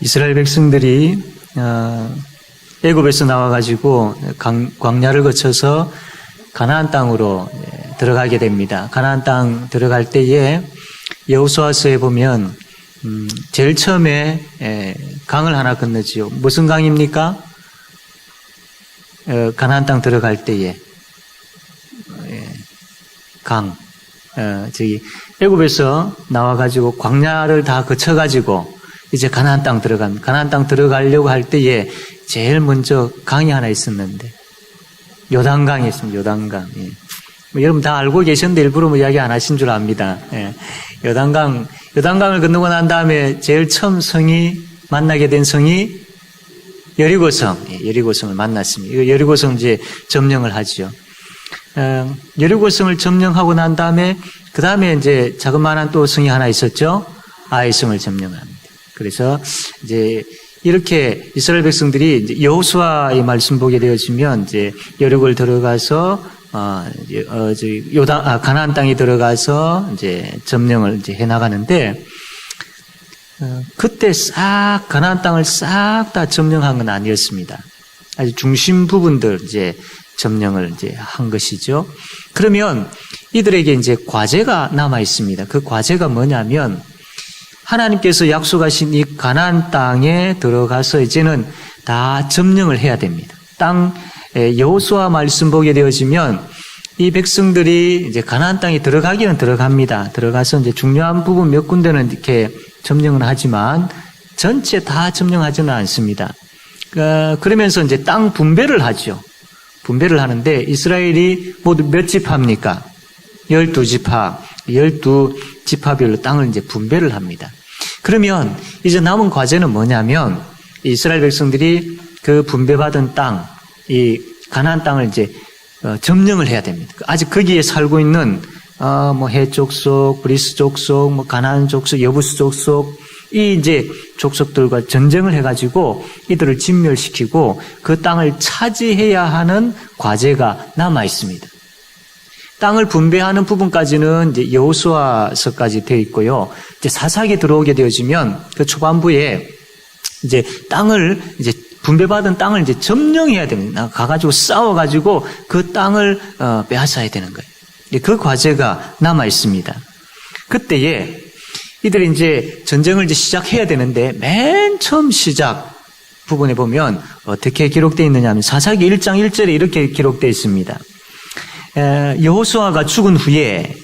이스라엘 백성들이 애굽에서 나와가지고 광야를 거쳐서 가나안 땅으로 들어가게 됩니다. 가나안 땅 들어갈 때에 여호수아서에 보면 제일 처음에 강을 하나 건너지요. 무슨 강입니까? 가나안 땅 들어갈 때에 강. 저기 애굽에서 나와가지고 광야를 다 거쳐가지고 이제 가나안 땅 들어가려고 할 때에 제일 먼저 강이 하나 있었는데 요단강이 있습니다. 요단강. 예. 여러분 다 알고 계셨는데 일부러 뭐 이야기 안 하신 줄 압니다. 예. 요단강을 건너고 난 다음에 제일 처음 만나게 된 성이 여리고성. 예, 여리고성을 만났습니다. 이거 여리고성 이제 점령을 하죠. 여리고성을 점령하고 난 다음에 그 다음에 이제 자그마한 또 성이 하나 있었죠. 아이성을 점령합니다. 그래서 이제 이렇게 이스라엘 백성들이 이제 여호수아의 말씀 보게 되어지면 이제 여리고를 들어가서 가나안 땅에 들어가서 이제 점령을 이제 해 나가는데 그때 싹 가나안 땅을 싹 다 점령한 건 아니었습니다. 아주 중심 부분들 이제 점령을 이제 한 것이죠. 그러면 이들에게 이제 과제가 남아 있습니다. 그 과제가 뭐냐면 하나님께서 약속하신 이 가나안 땅에 들어가서 이제는 다 점령을 해야 됩니다. 여호수아 말씀 보게 되어지면 이 백성들이 이제 가나안 땅에 들어가기는 들어갑니다. 들어가서 이제 중요한 부분 몇 군데는 이렇게 점령을 하지만 전체 다 점령하지는 않습니다. 그러면서 이제 땅 분배를 하죠. 분배를 하는데 이스라엘이 모두 몇 지파입니까? 12지파, 12지파별로 땅을 이제 분배를 합니다. 그러면 이제 남은 과제는 뭐냐면 이스라엘 백성들이 그 분배받은 땅, 이 가나안 땅을 이제 점령을 해야 됩니다. 아직 거기에 살고 있는 뭐 헷 족속, 브리스 족속, 뭐 가나안 족속, 여부스 족속 이 이제 족속들과 전쟁을 해가지고 이들을 진멸시키고 그 땅을 차지해야 하는 과제가 남아 있습니다. 땅을 분배하는 부분까지는 이제 여호수아서까지 되어 있고요. 이제 사사기 들어오게 되어지면 그 초반부에 이제 분배받은 땅을 이제 점령해야 됩니다. 가가지고 싸워가지고 그 땅을 빼앗아야 되는 거예요. 그 과제가 남아 있습니다. 그때에 이들이 이제 전쟁을 이제 시작해야 되는데 맨 처음 시작 부분에 보면 어떻게 기록되어 있느냐 하면 사사기 1장 1절에 이렇게 기록되어 있습니다. 여호수아가 죽은 후에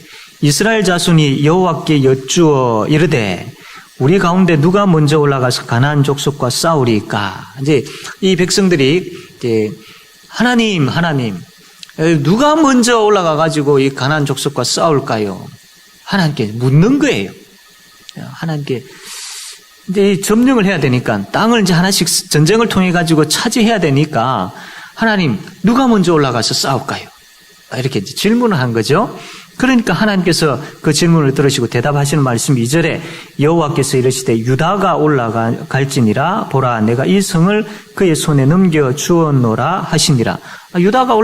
이스라엘 자손이 여호와께 여쭈어 이르되 우리 가운데 누가 먼저 올라가서 가나안 족속과 싸우리까? 이제 이 백성들이 이제 하나님 누가 먼저 올라가 가지고 이 가나안 족속과 싸울까요? 하나님께 묻는 거예요. 하나님께 이제 점령을 해야 되니까 땅을 이제 하나씩 전쟁을 통해 가지고 차지해야 되니까 하나님 누가 먼저 올라가서 싸울까요? 이렇게 이제 질문을 한 거죠. 그러니까 하나님께서 그 질문을 들으시고 대답하시는 말씀 2절에 여호와께서 이르시되 유다가 올라갈지니라 보라 내가 이 성을 그의 손에 넘겨 주었노라 하시니라. 유다가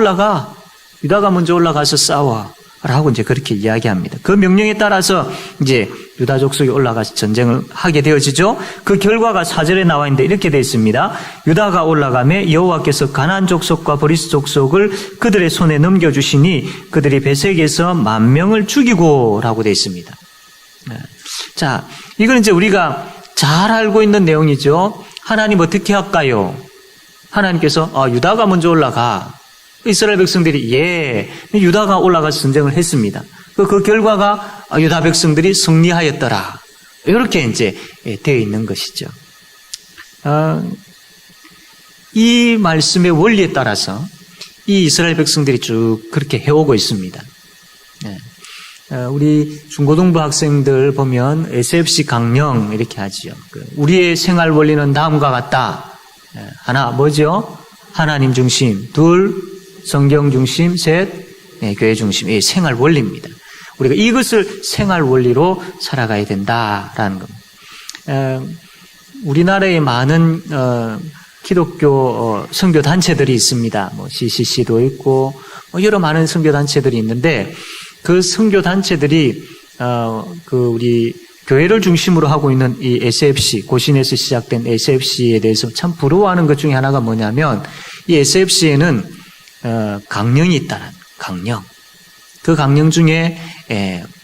먼저 올라가서 싸워 라고 이제 그렇게 이야기합니다. 그 명령에 따라서 이제 유다 족속이 올라가서 전쟁을 하게 되어지죠. 그 결과가 4절에 나와 있는데 이렇게 되어 있습니다. 유다가 올라가매 여호와께서 가나안 족속과 브리스 족속을 그들의 손에 넘겨주시니 그들이 베색에서 10,000명을 죽이고라고 되어 있습니다. 자, 이건 이제 우리가 잘 알고 있는 내용이죠. 하나님 어떻게 할까요? 하나님께서 유다가 먼저 올라가. 이스라엘 백성들이 유다가 올라가서 전쟁을 했습니다. 그 결과가 유다 백성들이 승리하였더라. 이렇게 이제 되어 있는 것이죠. 이 말씀의 원리에 따라서 이 이스라엘 백성들이 쭉 그렇게 해오고 있습니다. 우리 중고등부 학생들 보면 SFC 강령 이렇게 하지요. 우리의 생활 원리는 다음과 같다. 하나 뭐죠? 하나님 중심. 둘 성경 중심. 셋 교회 중심. 이 생활 원리입니다. 우리가 이것을 생활 원리로 살아가야 된다라는 겁니다. 우리나라에 많은 기독교 선교 단체들이 있습니다. 뭐 CCC도 있고 여러 많은 선교 단체들이 있는데 그 선교 단체들이 우리 교회를 중심으로 하고 있는 이 SFC, 고신에서 시작된 SFC에 대해서 참 부러워하는 것 중에 하나가 뭐냐면 이 SFC에는 강령이 있다는 강령. 그 강령 중에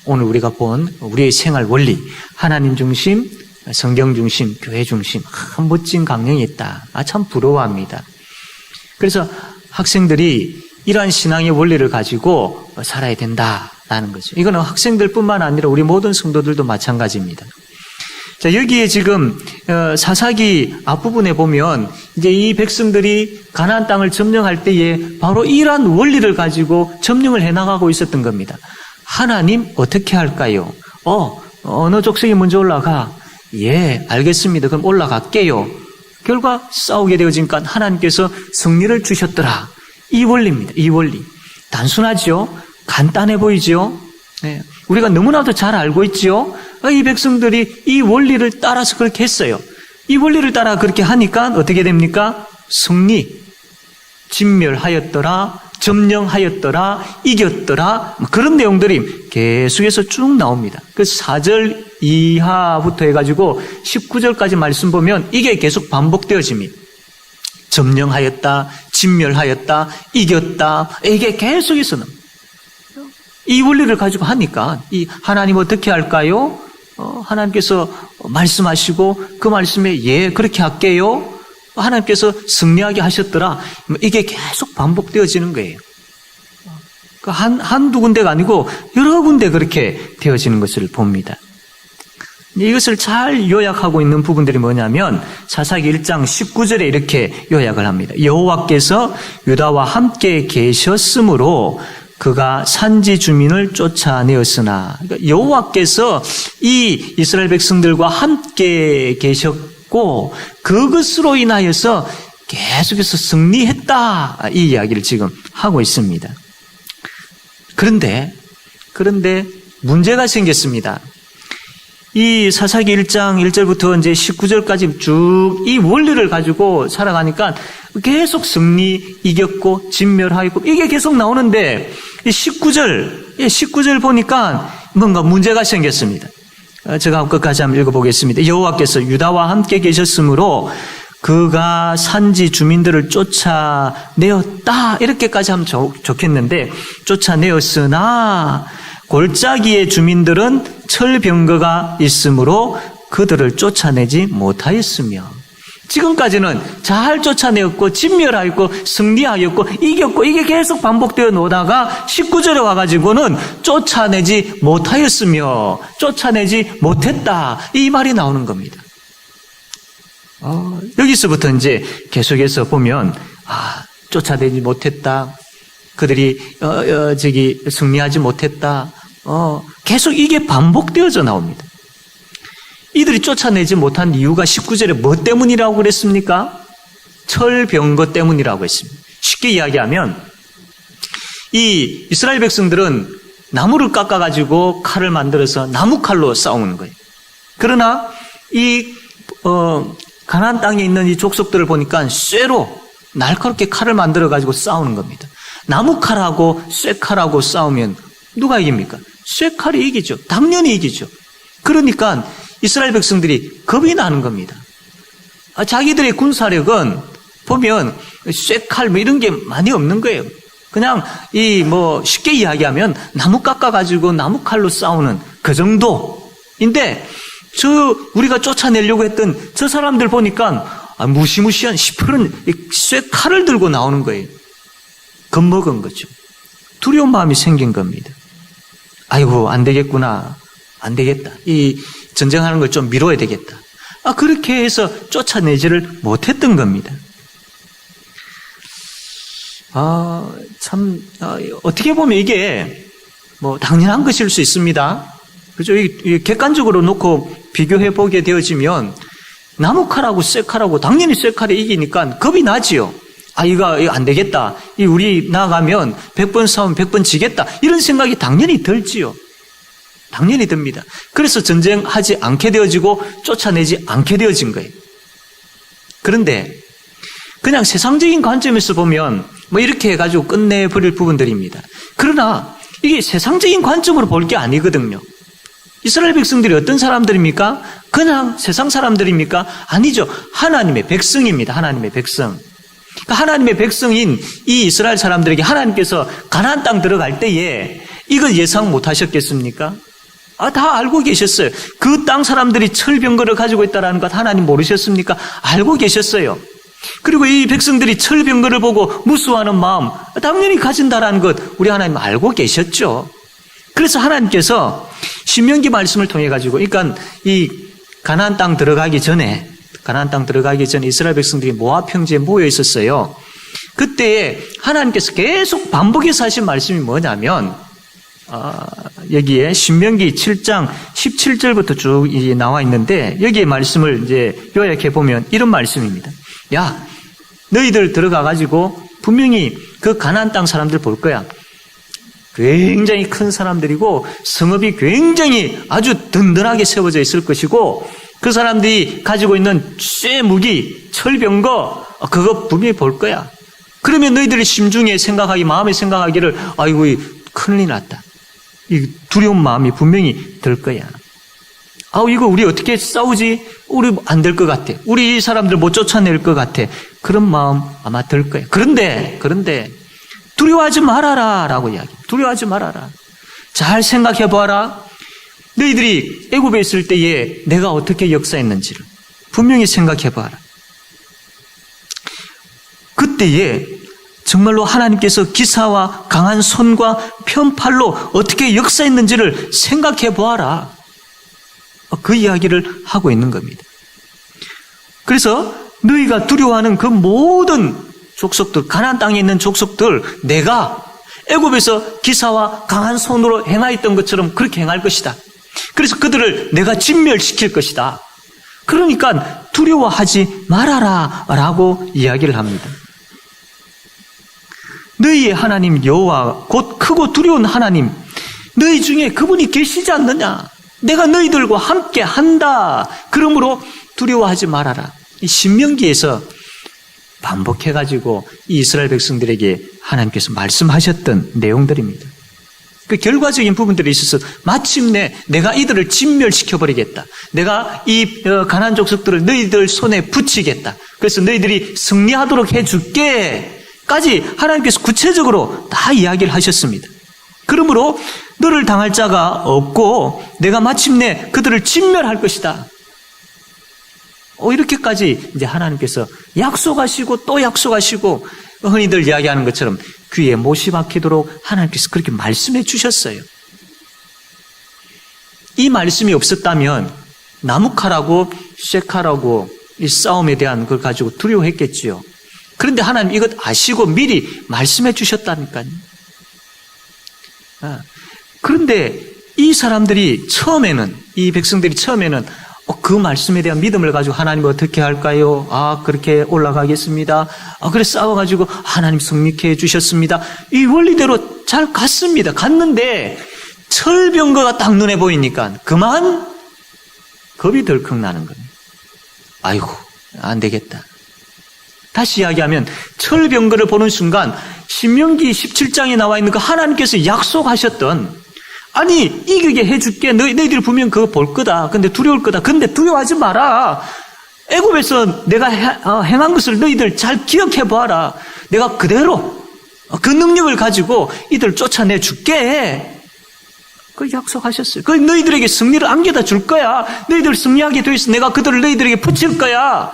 오늘 우리가 본 우리의 생활 원리, 하나님 중심, 성경 중심, 교회 중심, 멋진 강령이 있다. 참 부러워합니다. 그래서 학생들이 이러한 신앙의 원리를 가지고 살아야 된다라는 거죠. 이거는 학생들뿐만 아니라 우리 모든 성도들도 마찬가지입니다. 자, 여기에 지금 사사기 앞부분에 보면 이제 이 백성들이 가나안 땅을 점령할 때에 바로 이러한 원리를 가지고 점령을 해나가고 있었던 겁니다. 하나님 어떻게 할까요? 어느 족속이 먼저 올라가? 예, 알겠습니다. 그럼 올라갈게요. 결과 싸우게 되어지니까 하나님께서 승리를 주셨더라. 이 원리입니다. 이 원리. 단순하죠? 간단해 보이죠? 네. 우리가 너무나도 잘 알고 있죠? 이 백성들이 이 원리를 따라서 그렇게 했어요. 이 원리를 따라 그렇게 하니까 어떻게 됩니까? 승리, 진멸하였더라, 점령하였더라, 이겼더라, 그런 내용들이 계속해서 쭉 나옵니다. 그 4절 이하부터 해가지고 19절까지 말씀 보면 이게 계속 반복되어집니다. 점령하였다, 진멸하였다, 이겼다, 이게 계속해서 나옵니다. 이 원리를 가지고 하니까 이 하나님 어떻게 할까요? 하나님께서 말씀하시고 그 말씀에 예 그렇게 할게요. 하나님께서 승리하게 하셨더라. 이게 계속 반복되어지는 거예요. 한두 군데가 아니고 여러 군데 그렇게 되어지는 것을 봅니다. 이것을 잘 요약하고 있는 부분들이 뭐냐면 사사기 1장 19절에 이렇게 요약을 합니다. 여호와께서 유다와 함께 계셨으므로 그가 산지 주민을 쫓아내었으나, 그러니까 여호와께서 이 이스라엘 백성들과 함께 계셨고 그것으로 인하여서 계속해서 승리했다, 이 이야기를 지금 하고 있습니다. 그런데 문제가 생겼습니다. 이 사사기 1장 1절부터 이제 19절까지 쭉 이 원리를 가지고 살아가니까 계속 승리, 이겼고, 진멸하였고, 이게 계속 나오는데, 이 19절 보니까 뭔가 문제가 생겼습니다. 제가 끝까지 한번 읽어보겠습니다. 여호와께서 유다와 함께 계셨으므로 그가 산지 주민들을 쫓아내었다. 이렇게까지 하면 좋겠는데, 쫓아내었으나, 골짜기의 주민들은 철병거가 있으므로 그들을 쫓아내지 못하였으며, 지금까지는 잘 쫓아내었고 진멸하였고 승리하였고 이겼고 이게 계속 반복되어 오다가 19절에 와가지고는 쫓아내지 못하였으며 쫓아내지 못했다, 이 말이 나오는 겁니다. 여기서부터 이제 계속해서 보면 쫓아내지 못했다, 그들이 승리하지 못했다, 계속 이게 반복되어져 나옵니다. 이들이 쫓아내지 못한 이유가 19절에 뭐 때문이라고 그랬습니까? 철병거 때문이라고 했습니다. 쉽게 이야기하면 이 이스라엘 백성들은 나무를 깎아가지고 칼을 만들어서 나무칼로 싸우는 거예요. 그러나 이 가나안 땅에 있는 이 족속들을 보니까 쇠로 날카롭게 칼을 만들어가지고 싸우는 겁니다. 나무칼하고 쇠칼하고 싸우면 누가 이깁니까? 쇠칼이 이기죠. 당연히 이기죠. 그러니까 이스라엘 백성들이 겁이 나는 겁니다. 자기들의 군사력은 보면 쇠칼 뭐 이런 게 많이 없는 거예요. 그냥 쉽게 이야기하면 나무 깎아가지고 나무칼로 싸우는 그 정도인데, 우리가 쫓아내려고 했던 저 사람들 보니까 무시무시한 시퍼런 쇠칼을 들고 나오는 거예요. 겁먹은 거죠. 두려운 마음이 생긴 겁니다. 아이고, 안 되겠구나. 안 되겠다. 이 전쟁하는 걸 좀 미뤄야 되겠다. 그렇게 해서 쫓아내지를 못했던 겁니다. 어떻게 보면 이게 당연한 것일 수 있습니다. 그죠? 객관적으로 놓고 비교해 보게 되어지면 나무칼하고 쇠칼하고 당연히 쇠칼이 이기니까 겁이 나지요. 이거 안 되겠다. 우리 나가면 100번 싸우면 100번 지겠다. 이런 생각이 당연히 들지요. 당연히 듭니다. 그래서 전쟁하지 않게 되어지고 쫓아내지 않게 되어진 거예요. 그런데 그냥 세상적인 관점에서 보면 이렇게 해가지고 끝내버릴 부분들입니다. 그러나 이게 세상적인 관점으로 볼 게 아니거든요. 이스라엘 백성들이 어떤 사람들입니까? 그냥 세상 사람들입니까? 아니죠. 하나님의 백성입니다. 하나님의 백성. 그러니까 하나님의 백성인 이 이스라엘 사람들에게 하나님께서 가나안 땅 들어갈 때에 이걸 예상 못 하셨겠습니까? 다 알고 계셨어요. 그 땅 사람들이 철병거를 가지고 있다는 것 하나님 모르셨습니까? 알고 계셨어요. 그리고 이 백성들이 철병거를 보고 무수하는 마음 당연히 가진다라는 것 우리 하나님 알고 계셨죠. 그래서 하나님께서 신명기 말씀을 통해 가지고 그러니까 이 가나안 땅 들어가기 전에 이스라엘 백성들이 모압 평지에 모여 있었어요. 그때에 하나님께서 계속 반복해서 하신 말씀이 뭐냐면 여기에 신명기 7장 17절부터 쭉 나와 있는데 여기에 말씀을 이제 요약해 보면 이런 말씀입니다. 야, 너희들 들어가 가지고 분명히 그 가나안 땅 사람들 볼 거야. 굉장히 큰 사람들이고 성읍이 굉장히 아주 든든하게 세워져 있을 것이고 그 사람들이 가지고 있는 쇠무기, 철병거 그거 분명히 볼 거야. 그러면 너희들이 심중에 생각하기 마음에 생각하기를 아이고 큰일 났다. 이 두려운 마음이 분명히 들 거야. 이거 우리 어떻게 싸우지? 우리 안 될 것 같아. 우리 이 사람들 못 쫓아낼 것 같아. 그런 마음 아마 들 거야. 그런데 두려워하지 말아라 라고 이야기. 두려워하지 말아라. 잘 생각해 봐라. 너희들이 애굽에 있을 때에 내가 어떻게 역사했는지를 분명히 생각해 봐라. 그때에 정말로 하나님께서 기사와 강한 손과 편팔로 어떻게 역사했는지를 생각해 보아라. 그 이야기를 하고 있는 겁니다. 그래서 너희가 두려워하는 그 모든 족속들, 가나안 땅에 있는 족속들 내가 애굽에서 기사와 강한 손으로 행하였던 것처럼 그렇게 행할 것이다. 그래서 그들을 내가 진멸시킬 것이다. 그러니까 두려워하지 말아라 라고 이야기를 합니다. 너희의 하나님 여호와 곧 크고 두려운 하나님 너희 중에 그분이 계시지 않느냐. 내가 너희들과 함께 한다. 그러므로 두려워하지 말아라. 이 신명기에서 반복해가지고 이 이스라엘 백성들에게 하나님께서 말씀하셨던 내용들입니다. 그 결과적인 부분들이 있어서 마침내 내가 이들을 진멸시켜버리겠다. 내가 이 가나안 족속들을 너희들 손에 붙이겠다. 그래서 너희들이 승리하도록 해줄게. 까지 하나님께서 구체적으로 다 이야기를 하셨습니다. 그러므로 너를 당할 자가 없고 내가 마침내 그들을 진멸할 것이다. 이렇게까지 이제 하나님께서 약속하시고 또 약속하시고 흔히들 이야기하는 것처럼 귀에 못이 박히도록 하나님께서 그렇게 말씀해 주셨어요. 이 말씀이 없었다면 나무칼하고 쇠칼하고 이 싸움에 대한 걸 가지고 두려워했겠지요. 그런데 하나님 이것 아시고 미리 말씀해 주셨다니까요. 그런데 이 사람들이 처음에는, 이 백성들이 처음에는 그 말씀에 대한 믿음을 가지고 하나님 어떻게 할까요? 그렇게 올라가겠습니다. 그래 싸워가지고 하나님 승리케 해주셨습니다. 이 원리대로 잘 갔습니다. 갔는데 철병거가 딱 눈에 보이니까 그만 겁이 덜컥 나는 겁니다. 아이고 안 되겠다. 다시 이야기하면 철병거를 보는 순간 신명기 17장에 나와 있는 그 하나님께서 약속하셨던 아니 이기게 해줄게. 너희들이 보면 그거 볼 거다. 근데 두려울 거다. 근데 두려워하지 마라. 애굽에서 내가 행한 것을 너희들 잘 기억해 보아라. 내가 그대로 그 능력을 가지고 이들 쫓아내 줄게. 그 약속하셨어요. 그 너희들에게 승리를 안겨다 줄 거야. 너희들 승리하게 돼 있어. 내가 그들을 너희들에게 붙일 거야.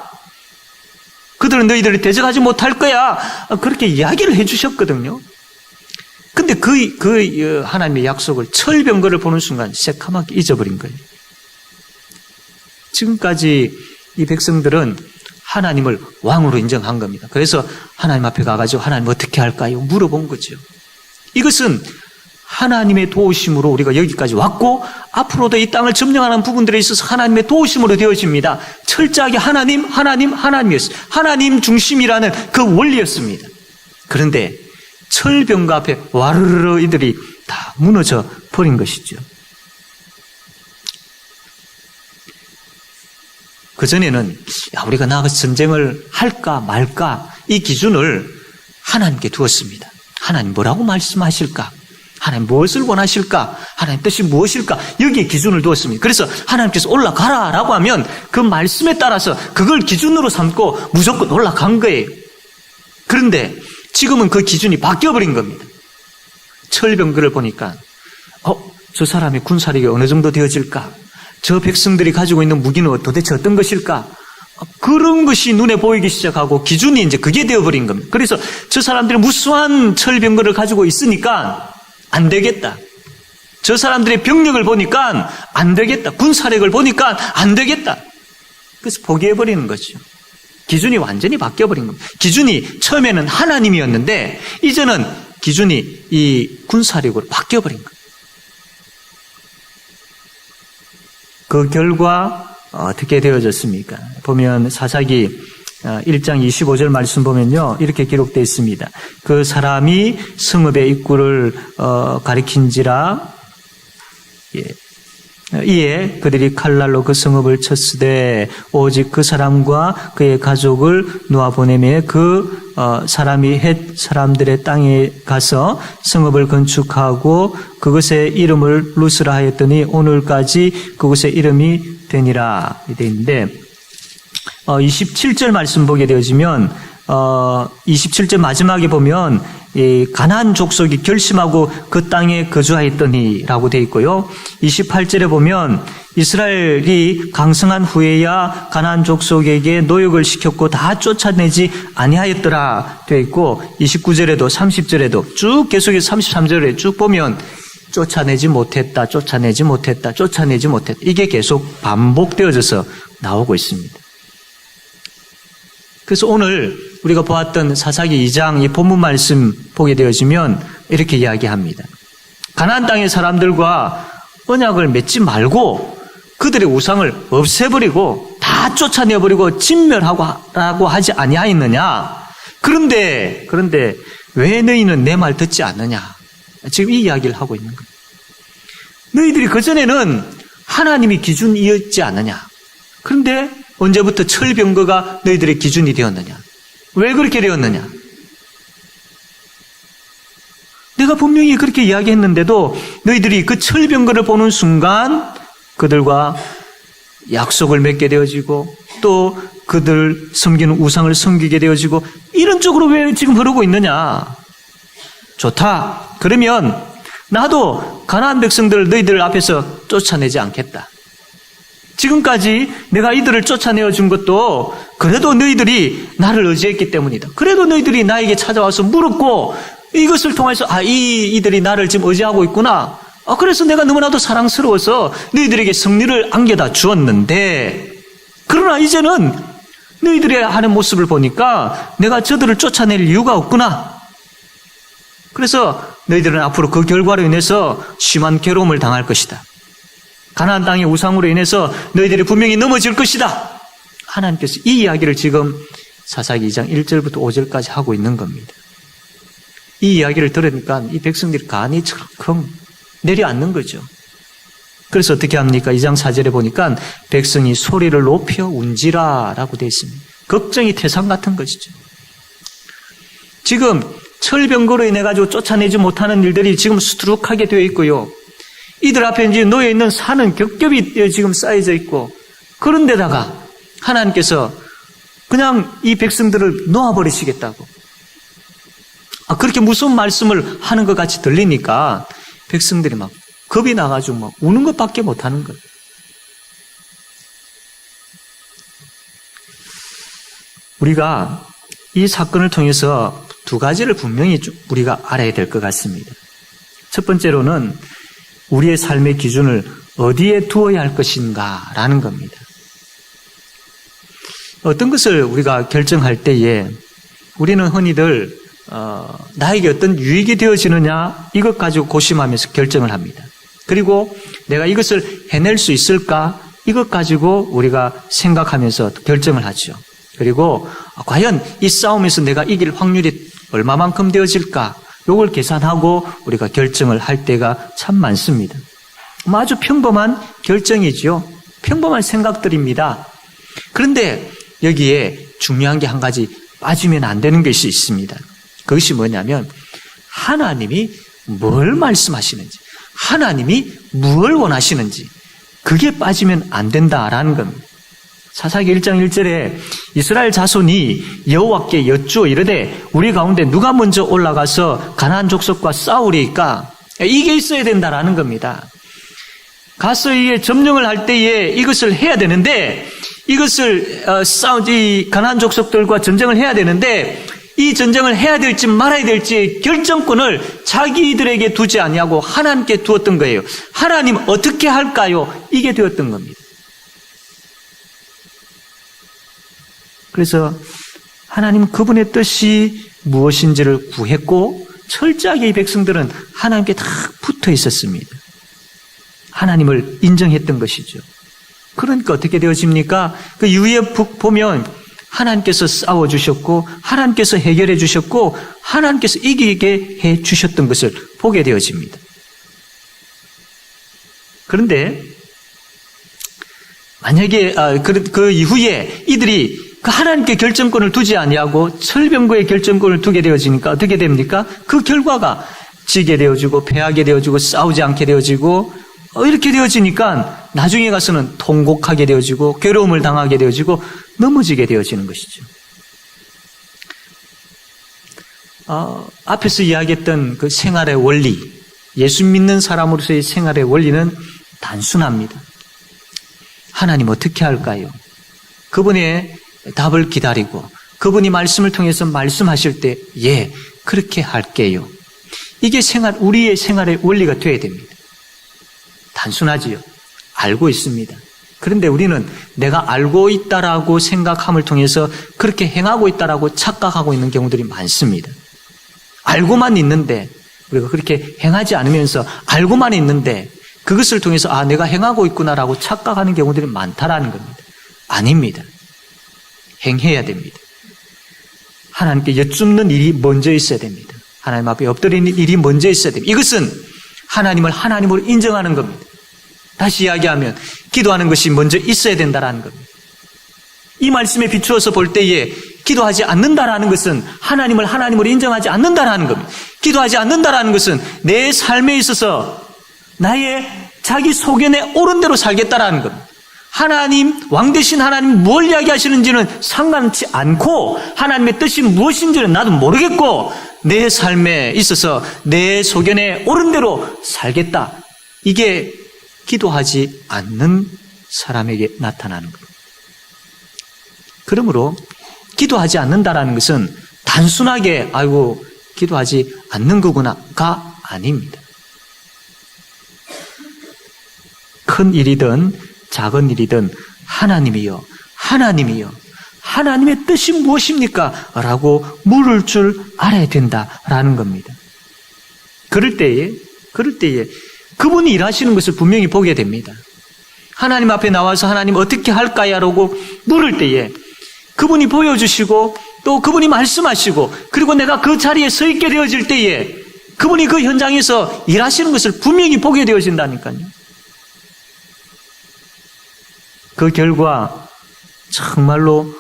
그들은 너희들을 대적하지 못할 거야. 그렇게 이야기를 해주셨거든요. 근데 그 하나님의 약속을 철병거를 보는 순간 새카맣게 잊어버린 거예요. 지금까지 이 백성들은 하나님을 왕으로 인정한 겁니다. 그래서 하나님 앞에 가가지고 하나님 어떻게 할까요? 물어본 거죠. 이것은 하나님의 도우심으로 우리가 여기까지 왔고 앞으로도 이 땅을 점령하는 부분들에 있어서 하나님의 도우심으로 되어집니다. 철저하게 하나님이었어요. 하나님 중심이라는 그 원리였습니다. 그런데 철병거 앞에 와르르 이들이 다 무너져 버린 것이죠. 그전에는 우리가 나가서 전쟁을 할까 말까 이 기준을 하나님께 두었습니다. 하나님 뭐라고 말씀하실까? 하나님 무엇을 원하실까? 하나님 뜻이 무엇일까? 여기에 기준을 두었습니다. 그래서 하나님께서 올라가라라고 하면 그 말씀에 따라서 그걸 기준으로 삼고 무조건 올라간 거예요. 그런데 지금은 그 기준이 바뀌어버린 겁니다. 철병거를 보니까 저 사람의 군사력이 어느 정도 되어질까? 저 백성들이 가지고 있는 무기는 도대체 어떤 것일까? 그런 것이 눈에 보이기 시작하고 기준이 이제 그게 되어버린 겁니다. 그래서 저 사람들이 무수한 철병거를 가지고 있으니까 안 되겠다. 저 사람들의 병력을 보니까 안 되겠다. 군사력을 보니까 안 되겠다. 그래서 포기해버리는 거죠. 기준이 완전히 바뀌어버린 겁니다. 기준이 처음에는 하나님이었는데 이제는 기준이 이 군사력으로 바뀌어버린 겁니다. 그 결과 어떻게 되어졌습니까? 보면 사사기 1장 25절 말씀 보면요, 이렇게 기록되어 있습니다. 그 사람이 성읍의 입구를 가리킨지라 이에 그들이 칼날로 그 성읍을 쳤으되 오직 그 사람과 그의 가족을 놓아보내매 그 사람이 헷 사람들의 땅에 가서 성읍을 건축하고 그것의 이름을 루스라 하였더니 오늘까지 그것의 이름이 되니라. 되어 있는데 27절 말씀 보게 되어지면 27절 마지막에 보면 이 가나안 족속이 결심하고 그 땅에 거주하였더니 라고 되어 있고요. 28절에 보면 이스라엘이 강성한 후에야 가나안 족속에게 노역을 시켰고 다 쫓아내지 아니하였더라 되어 있고 29절에도 30절에도 쭉 계속해서 33절에 쭉 보면 쫓아내지 못했다, 쫓아내지 못했다, 쫓아내지 못했다. 이게 계속 반복되어져서 나오고 있습니다. 그래서 오늘 우리가 보았던 사사기 2장 이 본문 말씀 보게 되어지면 이렇게 이야기합니다. 가나안 땅의 사람들과 언약을 맺지 말고 그들의 우상을 없애버리고 다 쫓아내버리고 진멸하고 하지 아니하였느냐. 그런데 왜 너희는 내 말 듣지 않느냐. 지금 이 이야기를 하고 있는 거예요. 너희들이 그전에는 하나님이 기준이었지 않느냐. 그런데 언제부터 철병거가 너희들의 기준이 되었느냐? 왜 그렇게 되었느냐? 내가 분명히 그렇게 이야기했는데도 너희들이 그 철병거를 보는 순간 그들과 약속을 맺게 되어지고 또 그들 섬기는 우상을 섬기게 되어지고 이런 쪽으로 왜 지금 흐르고 있느냐? 좋다. 그러면 나도 가나안 백성들 너희들 앞에서 쫓아내지 않겠다. 지금까지 내가 이들을 쫓아내어 준 것도 그래도 너희들이 나를 의지했기 때문이다. 그래도 너희들이 나에게 찾아와서 물었고 이것을 통해서 이들이 나를 지금 의지하고 있구나. 그래서 내가 너무나도 사랑스러워서 너희들에게 승리를 안겨다 주었는데 그러나 이제는 너희들이 하는 모습을 보니까 내가 저들을 쫓아낼 이유가 없구나. 그래서 너희들은 앞으로 그 결과로 인해서 심한 괴로움을 당할 것이다. 가나안 땅의 우상으로 인해서 너희들이 분명히 넘어질 것이다. 하나님께서 이 이야기를 지금 사사기 2장 1절부터 5절까지 하고 있는 겁니다. 이 이야기를 들으니까 이 백성들이 간이 철컹 내려앉는 거죠. 그래서 어떻게 합니까? 2장 4절에 보니까 백성이 소리를 높여 운지라 라고 되어 있습니다. 걱정이 태산 같은 것이죠. 지금 철병거로 인해 가지고 쫓아내지 못하는 일들이 지금 수두룩하게 되어 있고요. 이들 앞에 이제 놓여 있는 산은 겹겹이 지금 쌓여져 있고 그런데다가 하나님께서 그냥 이 백성들을 놓아버리시겠다고 그렇게 무서운 말씀을 하는 것 같이 들리니까 백성들이 막 겁이 나가지고 막 우는 것밖에 못하는 거예요. 우리가 이 사건을 통해서 두 가지를 분명히 우리가 알아야 될 것 같습니다. 첫 번째로는 우리의 삶의 기준을 어디에 두어야 할 것인가라는 겁니다. 어떤 것을 우리가 결정할 때에 우리는 흔히들 나에게 어떤 유익이 되어지느냐 이것 가지고 고심하면서 결정을 합니다. 그리고 내가 이것을 해낼 수 있을까 이것 가지고 우리가 생각하면서 결정을 하죠. 그리고 과연 이 싸움에서 내가 이길 확률이 얼마만큼 되어질까 이걸 계산하고 우리가 결정을 할 때가 참 많습니다. 아주 평범한 결정이죠. 평범한 생각들입니다. 그런데 여기에 중요한 게 한 가지 빠지면 안 되는 것이 있습니다. 그것이 뭐냐면 하나님이 뭘 말씀하시는지, 하나님이 뭘 원하시는지, 그게 빠지면 안 된다라는 겁니다. 사사기 1장 1절에 이스라엘 자손이 여호와께 여쭈어 이르되 우리 가운데 누가 먼저 올라가서 가나안 족속과 싸우리까? 이게 있어야 된다라는 겁니다. 가서 이게 점령을 할 때에 이것을 해야 되는데, 이것을 이 가나안 족속들과 전쟁을 해야 되는데, 이 전쟁을 해야 될지 말아야 될지 결정권을 자기들에게 두지 아니하고 하나님께 두었던 거예요. 하나님 어떻게 할까요? 이게 되었던 겁니다. 그래서 하나님 그분의 뜻이 무엇인지를 구했고 철저하게 이 백성들은 하나님께 다 붙어 있었습니다. 하나님을 인정했던 것이죠. 그러니까 어떻게 되어집니까? 그 이후에 보면 하나님께서 싸워주셨고 하나님께서 해결해 주셨고 하나님께서 이기게 해 주셨던 것을 보게 되어집니다. 그런데 만약에 그 이후에 이들이 그 하나님께 결정권을 두지 아니하고 철병거의 결정권을 두게 되어지니까 어떻게 됩니까? 그 결과가 지게 되어지고 패하게 되어지고 싸우지 않게 되어지고 이렇게 되어지니까 나중에 가서는 통곡하게 되어지고 괴로움을 당하게 되어지고 넘어지게 되어지는 것이죠. 앞에서 이야기했던 그 생활의 원리, 예수 믿는 사람으로서의 생활의 원리는 단순합니다. 하나님 어떻게 할까요? 그분의 답을 기다리고 그분이 말씀을 통해서 말씀하실 때 예, 그렇게 할게요. 이게 우리의 생활의 원리가 되어야 됩니다. 단순하지요. 알고 있습니다. 그런데 우리는 내가 알고 있다라고 생각함을 통해서 그렇게 행하고 있다라고 착각하고 있는 경우들이 많습니다. 알고만 있는데 우리가 그렇게 행하지 않으면서 알고만 있는데 그것을 통해서 내가 행하고 있구나라고 착각하는 경우들이 많다라는 겁니다. 아닙니다. 행해야 됩니다. 하나님께 여쭙는 일이 먼저 있어야 됩니다. 하나님 앞에 엎드리는 일이 먼저 있어야 됩니다. 이것은 하나님을 하나님으로 인정하는 겁니다. 다시 이야기하면 기도하는 것이 먼저 있어야 된다는 겁니다. 이 말씀에 비추어서 볼 때에 기도하지 않는다라는 것은 하나님을 하나님으로 인정하지 않는다라는 겁니다. 기도하지 않는다라는 것은 내 삶에 있어서 나의 자기 소견에 옳은 대로 살겠다라는 겁니다. 하나님, 왕 대신 하나님 뭘 이야기하시는지는 상관치 않고 하나님의 뜻이 무엇인지는 나도 모르겠고 내 삶에 있어서 내 소견에 옳은 대로 살겠다. 이게 기도하지 않는 사람에게 나타나는 겁니다. 그러므로 기도하지 않는다라는 것은 단순하게 기도하지 않는 거구나가 아닙니다. 큰 일이든 작은 일이든 하나님이여 하나님의 뜻이 무엇입니까? 라고 물을 줄 알아야 된다라는 겁니다. 그럴 때에 그분이 일하시는 것을 분명히 보게 됩니다. 하나님 앞에 나와서 하나님 어떻게 할까요? 라고 물을 때에 그분이 보여주시고 또 그분이 말씀하시고 그리고 내가 그 자리에 서 있게 되어질 때에 그분이 그 현장에서 일하시는 것을 분명히 보게 되어진다니까요. 그 결과 정말로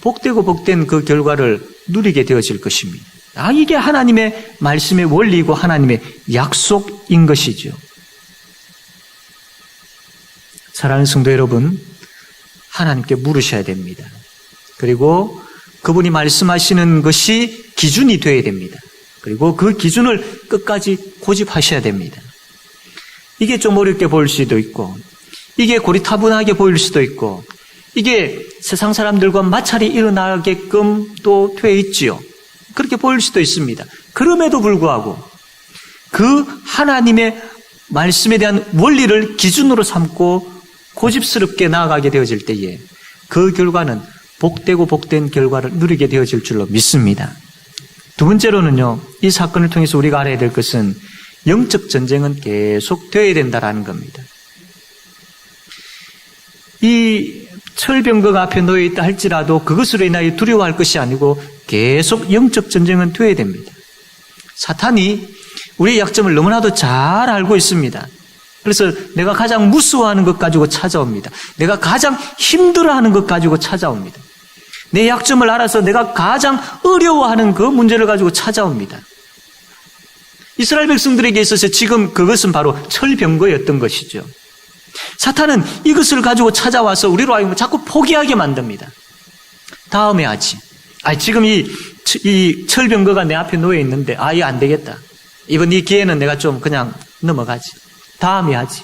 복되고 복된 그 결과를 누리게 되어질 것입니다. 이게 하나님의 말씀의 원리이고 하나님의 약속인 것이죠. 사랑하는 성도 여러분, 하나님께 물으셔야 됩니다. 그리고 그분이 말씀하시는 것이 기준이 되어야 됩니다. 그리고 그 기준을 끝까지 고집하셔야 됩니다. 이게 좀 어렵게 보일 수도 있고 이게 고리타분하게 보일 수도 있고 이게 세상 사람들과 마찰이 일어나게끔 또 되어 있지요. 그렇게 보일 수도 있습니다. 그럼에도 불구하고 그 하나님의 말씀에 대한 원리를 기준으로 삼고 고집스럽게 나아가게 되어질 때에 그 결과는 복되고 복된 결과를 누리게 되어질 줄로 믿습니다. 두 번째로는요, 이 사건을 통해서 우리가 알아야 될 것은 영적 전쟁은 계속 되어야 된다는 겁니다. 이 철병거가 앞에 놓여 있다 할지라도 그것으로 인하여 두려워할 것이 아니고 계속 영적 전쟁은 되어야 됩니다. 사탄이 우리의 약점을 너무나도 잘 알고 있습니다. 그래서 내가 가장 무서워하는 것 가지고 찾아옵니다. 내가 가장 힘들어하는 것 가지고 찾아옵니다. 내 약점을 알아서 내가 가장 어려워하는 그 문제를 가지고 찾아옵니다. 이스라엘 백성들에게 있어서 지금 그것은 바로 철병거였던 것이죠. 사탄은 이것을 가지고 찾아와서 우리로 하여금 자꾸 포기하게 만듭니다. 다음에 하지. 지금 이 철병거가 내 앞에 놓여 있는데, 이거 안 되겠다. 이번 이 기회는 내가 좀 그냥 넘어가지. 다음에 하지.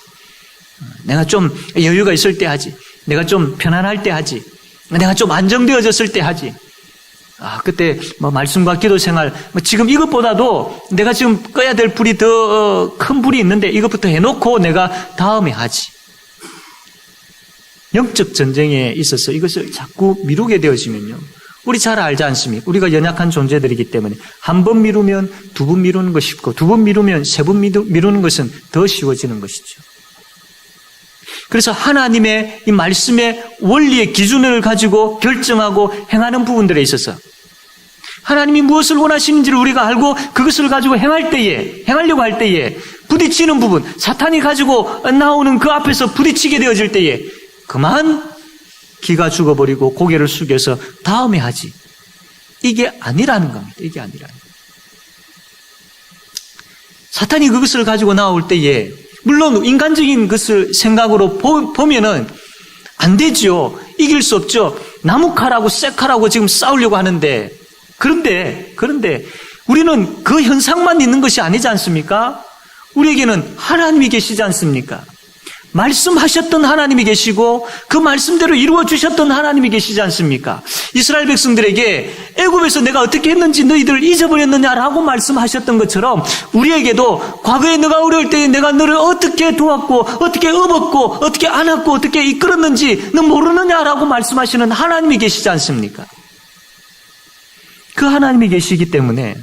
내가 좀 여유가 있을 때 하지. 내가 좀 편안할 때 하지. 내가 좀 안정되어졌을 때 하지. 그때 말씀과 기도 생활, 지금 이것보다도 내가 지금 꺼야 될 불이 더 큰 불이 있는데 이것부터 해놓고 내가 다음에 하지. 영적 전쟁에 있어서 이것을 자꾸 미루게 되어지면요, 우리 잘 알지 않습니까? 우리가 연약한 존재들이기 때문에 한 번 미루면 두 번 미루는 것이 쉽고, 두 번 미루면 세 번 미루는 것은 더 쉬워지는 것이죠. 그래서 하나님의 이 말씀의 원리의 기준을 가지고 결정하고 행하는 부분들에 있어서 하나님이 무엇을 원하시는지를 우리가 알고 그것을 가지고 행하려고 할 때에 부딪히는 부분, 사탄이 가지고 나오는 그 앞에서 부딪히게 되어질 때에 그만 기가 죽어버리고 고개를 숙여서 다음에 하지. 이게 아니라는 겁니다. 이게 아니라는 겁니다. 사탄이 그것을 가지고 나올 때에 물론 인간적인 것을 생각으로 보면은 안 되죠. 이길 수 없죠. 나무칼하고 쇠칼하고 지금 싸우려고 하는데, 그런데 우리는 그 현상만 있는 것이 아니지 않습니까? 우리에게는 하나님이 계시지 않습니까? 말씀하셨던 하나님이 계시고 그 말씀대로 이루어 주셨던 하나님이 계시지 않습니까? 이스라엘 백성들에게 애굽에서 내가 어떻게 했는지 너희들 잊어버렸느냐라고 말씀하셨던 것처럼 우리에게도 과거에 너가 어려울 때 내가 너를 어떻게 도왔고 어떻게 업었고 어떻게 안았고 어떻게 이끌었는지 너 모르느냐라고 말씀하시는 하나님이 계시지 않습니까? 그 하나님이 계시기 때문에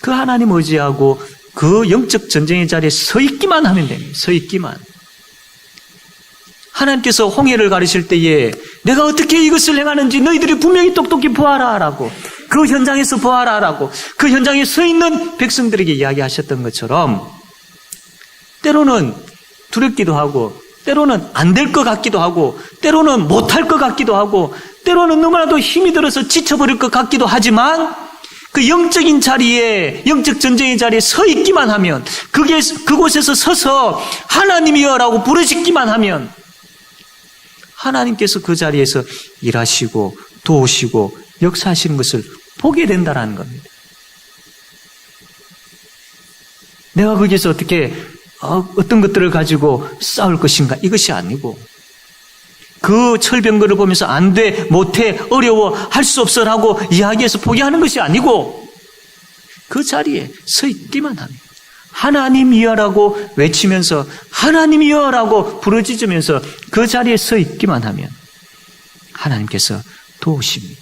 그 하나님 의지하고 그 영적 전쟁의 자리에 서 있기만 하면 됩니다. 서 있기만. 하나님께서 홍해를 가르칠 때에 내가 어떻게 이것을 행하는지 너희들이 분명히 똑똑히 보아라 라고, 그 현장에서 보아라 라고 그 현장에 서 있는 백성들에게 이야기하셨던 것처럼 때로는 두렵기도 하고 때로는 안 될 것 같기도 하고 때로는 못할 것 같기도 하고 때로는 너무나도 힘이 들어서 지쳐버릴 것 같기도 하지만 그 영적인 자리에, 영적 전쟁의 자리에 서 있기만 하면, 그곳에서 서서 하나님이여라고 부르짖기만 하면 하나님께서 그 자리에서 일하시고 도우시고 역사하시는 것을 보게 된다는 겁니다. 내가 거기서 어떻게 어떤 것들을 가지고 싸울 것인가, 이것이 아니고 그 철병거를 보면서 안 돼, 못해, 어려워, 할 수 없어라고 이야기해서 포기하는 것이 아니고 그 자리에 서 있기만 하면, 하나님이여라고 외치면서 하나님이여라고 부르짖으면서 그 자리에 서 있기만 하면 하나님께서 도우십니다.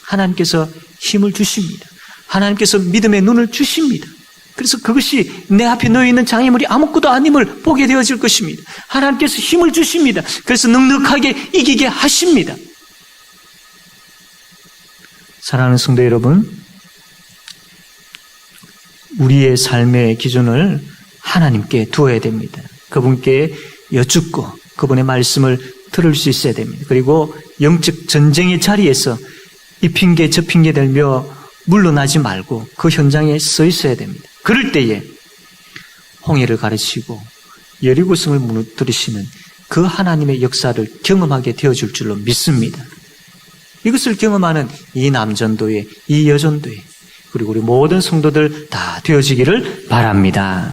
하나님께서 힘을 주십니다. 하나님께서 믿음의 눈을 주십니다. 그래서 그것이 내 앞에 놓여있는 장애물이 아무것도 아님을 보게 되어질 것입니다. 하나님께서 힘을 주십니다. 그래서 넉넉하게 이기게 하십니다. 사랑하는 성도 여러분, 우리의 삶의 기준을 하나님께 두어야 됩니다. 그분께 여쭙고 그분의 말씀을 들을 수 있어야 됩니다. 그리고 영적 전쟁의 자리에서 이 핑계 저 핑계 들며 물러나지 말고 그 현장에 서 있어야 됩니다. 그럴 때에 홍해를 가르치고 여리고성을 무너뜨리시는 그 하나님의 역사를 경험하게 되어줄 줄로 믿습니다. 이것을 경험하는 이 남전도회, 이 여전도회, 그리고 우리 모든 성도들 다 되어지기를 바랍니다.